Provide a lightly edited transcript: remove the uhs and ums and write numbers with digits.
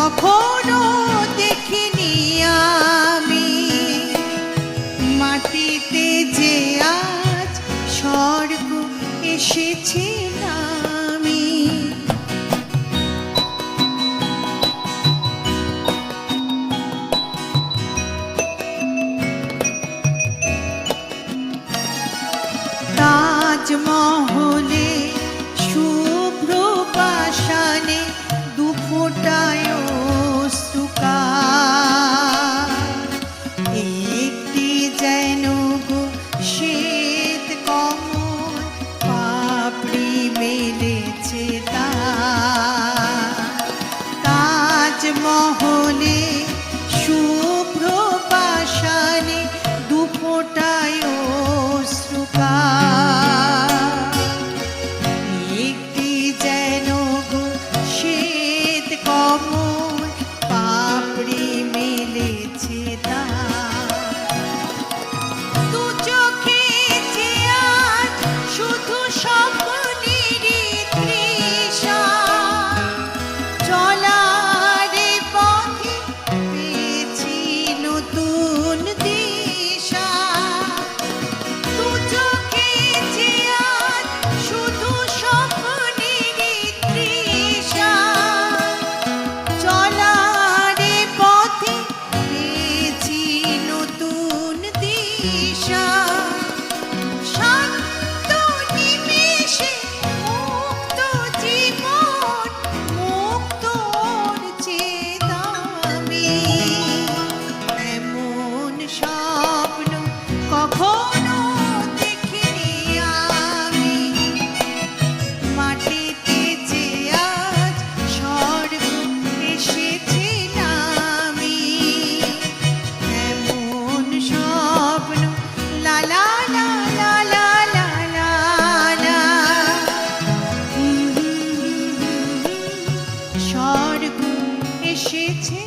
কখনো দেখিনি আমি, মাটিতে যে আজ স্বর্গ এসেছে নামি। তাজমহলে শুভ্র পাষাণে দুফোঁটায় অশ্রুকার, একটি যেন গো শ্বেত কমল পাপড়ি মেলেছে তার। তাজমহলে শুভ্র পাষাণে দুফোঁটায় অশ্রুকার, একটি যেন গো শ্বেত কমল পাপড়ি মেলেছে তার। দু চোখে যে আজ শুধু স্বপ্নেরই তৃষা, চলার পথে পেয়েছি নতুন দিশা। দু চোখে যে আজ শুধু স্বপ্নেরই তৃষা, চলার পথে পেয়েছি নতুন দিশা। শান্ত নিমেষে মুক্ত জীবন, মুক্ত ওর চেতামি। এমন স্বপ্ন কখনো দেখিনি আমি, মাটিতে যে আজ স্বর্গ এসেছে নামি। এমন স্বপ্ন লা লা লা লা লা লা লা লা, স্বর্গ এসেছে।